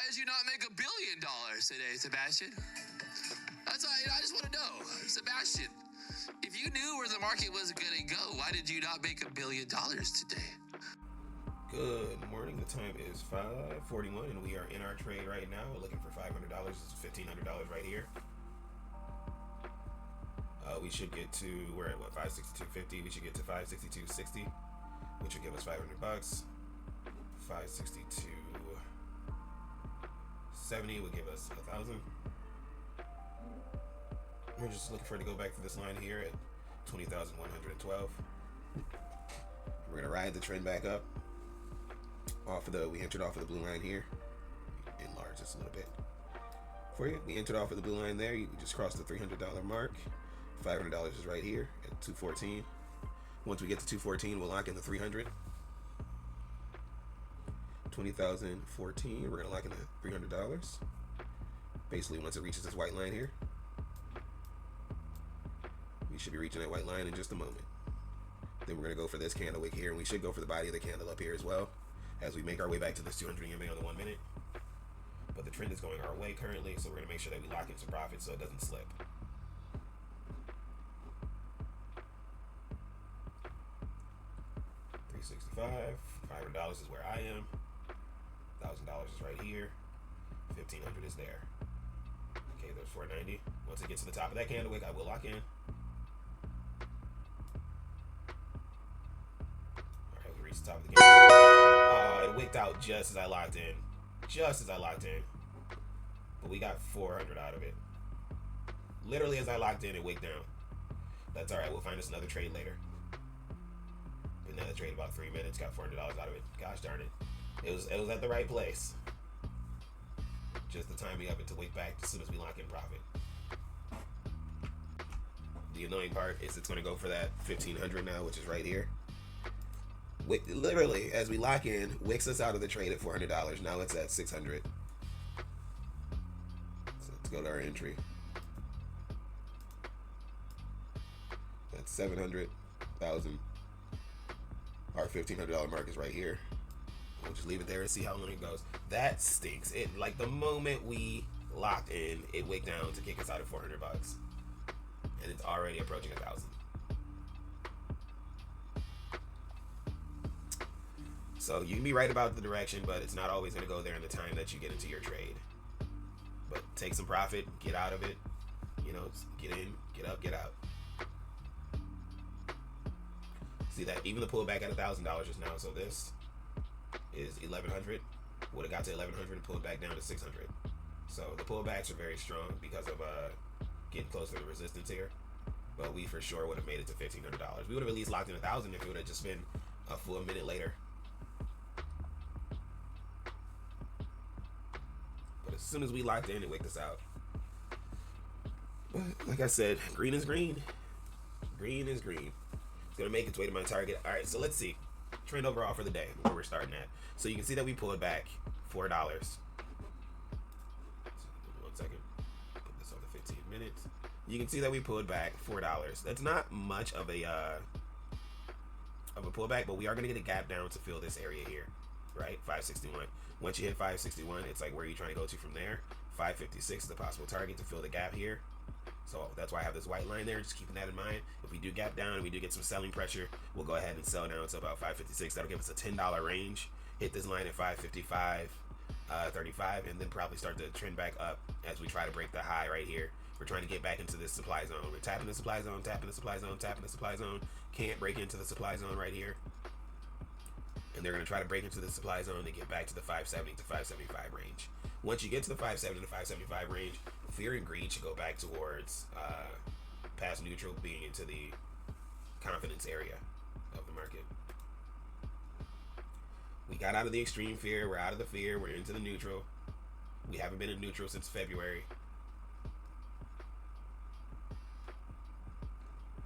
did you not make $1 billion today, Sebastian? That's all, I just want to know, Sebastian. If you knew where the market was going to go, why did you not make $1 billion today? Good morning. The time is 5:41, and we are in our trade right now. We're looking for $500. This is $1,500 right here. We should get to, we're at what, 562.50. We should get to 562.60, which will give us $500. 562.70 would give us 1,000. We're just looking for it to go back to this line here at 20,112. We're gonna ride the trend back up. We entered off of the blue line here. Enlarge this a little bit for you. We entered off of the blue line there. We just crossed the $300 mark. $500 is right here at 214. Once we get to 214, we'll lock in the 300. 20,014. We're gonna lock in the $300. Basically, once it reaches this white line here, we should be reaching that white line in just a moment. Then we're gonna go for this candle wick here, and we should go for the body of the candle up here as well, as we make our way back to this 200 EMA on the 1 minute. But the trend is going our way currently, so we're going to make sure that we lock in some profit so it doesn't slip. $365, $500 is where I am. $1,000 is right here. $1,500 is there. Okay, there's $490. Once it gets to the top of that candle wick, I will lock in. Alright, we reached the top of the candle. It wicked out just as I locked in. But we got 400 out of it. Literally as I locked in, it wicked down. That's alright, we'll find us another trade later. Been in the trade about 3 minutes, got $400 out of it. Gosh darn it. It was at the right place. Just the timing of it to wick back as soon as we lock in profit. The annoying part is it's going to go for that 1,500 now, which is right here. Literally, as we lock in, wicks us out of the trade at $400. Now it's at 600. So let's go to our entry. That's 700,000. Our $1,500 mark is right here. We'll just leave it there and see how long it goes. That stinks. It, like, the moment we locked in, it wicked down to kick us out at $400, and it's already approaching 1,000. So you can be right about the direction, but it's not always going to go there in the time that you get into your trade. But take some profit, get out of it. You know, get in, get up, get out. See that even the pullback at $1,000 just now. So this is 1,100. Would have got to 1,100 and pulled back down to 600. So the pullbacks are very strong because of getting closer to the resistance here. But we for sure would have made it to $1,500. We would have at least locked in 1,000 if it would have just been a full minute later. But as soon as we locked in, it wicked us out. But like I said, green is green. Green is green. It's going to make its way to my target. All right, so let's see. Trend overall for the day, where we're starting at. So you can see that we pulled back $4. So 1 second. Put this on the 15 minutes. You can see that we pulled back $4. That's not much of a pullback, but we are going to get a gap down to fill this area here, right? 561. Once you hit 561, it's like where you're trying to go to from there. 556 is the possible target to fill the gap here. So that's why I have this white line there, just keeping that in mind. If we do gap down and we do get some selling pressure, we'll go ahead and sell down to about 556. That'll give us a $10 range. Hit this line at 555.35, and then probably start to trend back up as we try to break the high right here. We're trying to get back into this supply zone. We're tapping the supply zone, tapping the supply zone, tapping the supply zone. Can't break into the supply zone right here. And they're going to try to break into the supply zone to get back to the 570 to 575 range. Once you get to the 570 to 575 range, fear and greed should go back towards past neutral, being into the confidence area of the market. We got out of the extreme fear. We're out of the fear. We're into the neutral. We haven't been in neutral since February.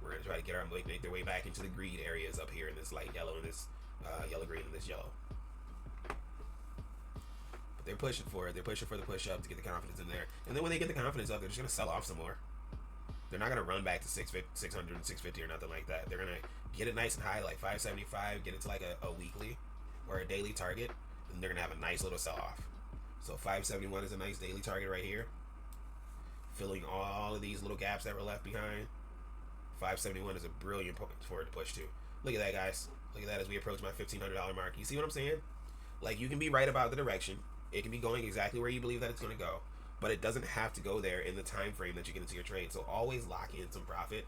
We're going to try to get our make their way back into the greed areas up here in this light yellow and this yellow green and this yellow. But they're pushing for it. They're pushing for the push up to get the confidence in there. And then when they get the confidence up, they're just going to sell off some more. They're not going to run back to 600 and 650 or nothing like that. They're going to get it nice and high, like 575, get it to like a weekly or a daily target, and they're going to have a nice little sell off. So 571 is a nice daily target right here, filling all of these little gaps that were left behind. 571 is a brilliant point for it to push to. Look at that, guys. Look at that as we approach my $1,500 mark. You see what I'm saying? Like, you can be right about the direction. It can be going exactly where you believe that it's going to go, but it doesn't have to go there in the time frame that you get into your trade. So always lock in some profit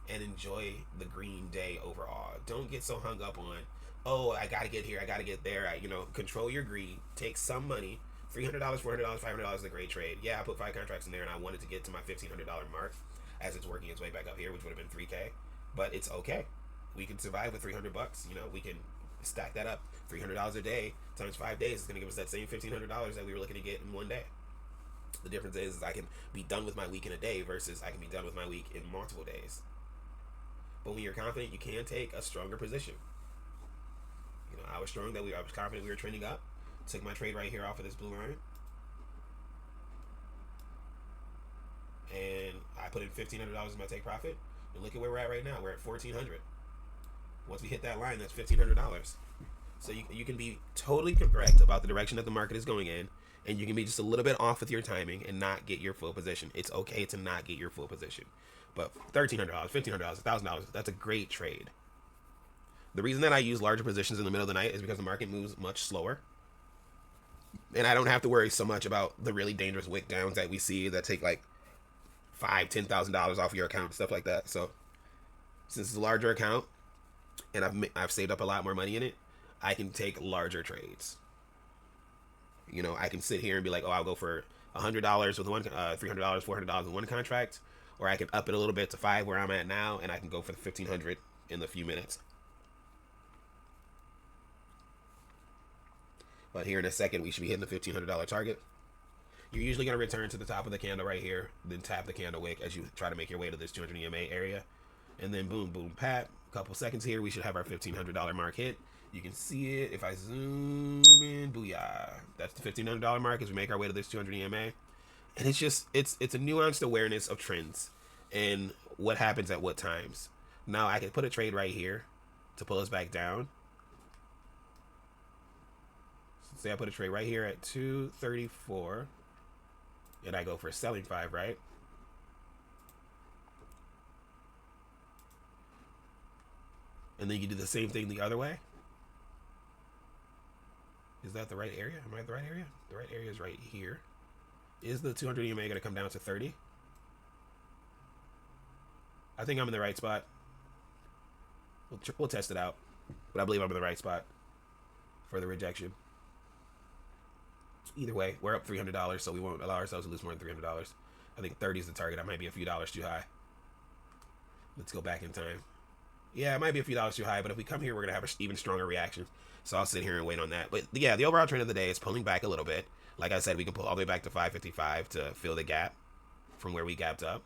and enjoy the green day overall. Don't get so hung up on, oh, I got to get here, I got to get there. Control your greed. Take some money. $300, $400, $500 is a great trade. Yeah, I put 5 contracts in there, and I wanted to get to my $1,500 mark as it's working its way back up here, which would have been 3K. But it's okay. We can survive with $300. We can stack that up. $300 a day times 5 days is going to give us that same $1,500 that we were looking to get in one day. The difference is I can be done with my week in a day versus I can be done with my week in multiple days. But when you're confident, you can take a stronger position. I was confident we were trending up. Took my trade right here off of this blue line. And I put in $1,500 as my take profit. And look at where we're at right now. We're at $1,400. Once we hit that line, that's $1,500. So you can be totally correct about the direction that the market is going in. And you can be just a little bit off with your timing and not get your full position. It's okay to not get your full position. But $1,300, $1,500, $1,000, that's a great trade. The reason that I use larger positions in the middle of the night is because the market moves much slower. And I don't have to worry so much about the really dangerous wick downs that we see that take like $5,000, $10,000 off your account and stuff like that. So since it's a larger account and I've saved up a lot more money in it, I can take larger trades. I can sit here and be like, oh, I'll go for $100 with one, $300, $400 with one contract, or I can up it a little bit to 5 where I'm at now, and I can go for the $1,500 in the few minutes. But here in a second, we should be hitting the $1,500 target. You're usually going to return to the top of the candle right here, then tap the candle wick as you try to make your way to this 200 EMA area. And then boom, boom, pap. A couple seconds here, we should have our $1,500 mark hit. You can see it if I zoom in. Booyah. That's the $1,500 mark as we make our way to this 200 EMA. And it's just, it's a nuanced awareness of trends and what happens at what times. Now I can put a trade right here to pull us back down. Say I put a trade right here at 234 and I go for selling 5, right? And then you do the same thing the other way. Is that the right area? Am I at the right area? The right area is right here. Is the 200 EMA going to come down to 30? I think I'm in the right spot. We'll test it out. But I believe I'm in the right spot for the rejection. Either way, we're up $300, so we won't allow ourselves to lose more than $300. I think 30 is the target. I might be a few dollars too high. Let's go back in time. Yeah, it might be a few dollars too high, but if we come here, we're going to have an even stronger reaction. So I'll sit here and wait on that. But yeah, the overall trend of the day is pulling back a little bit. Like I said, we can pull all the way back to 555 to fill the gap from where we gapped up.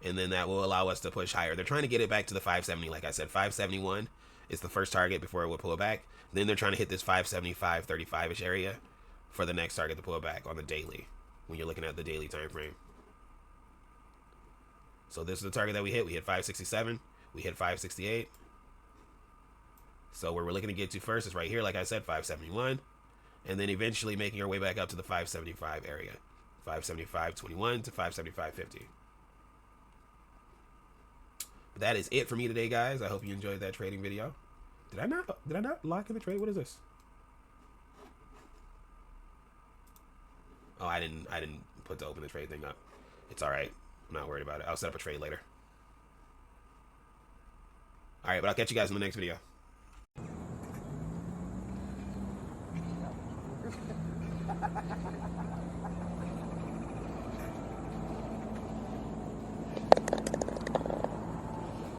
And then that will allow us to push higher. They're trying to get it back to the 570. Like I said, 571 is the first target before it will pull it back. Then they're trying to hit this 575, 35-ish area for the next target to pull it back on the daily, when you're looking at the daily time frame. So this is the target that we hit. We hit 567. We hit 568. So where we're looking to get to first is right here, like I said, 571. And then eventually making our way back up to the 575 area. 575.21 to 575.50. But that is it for me today, guys. I hope you enjoyed that trading video. Did I not lock in the trade? What is this? Oh, I didn't put the open the trade thing up. It's all right. I'm not worried about it. I'll set up a trade later. All right, but I'll catch you guys in the next video.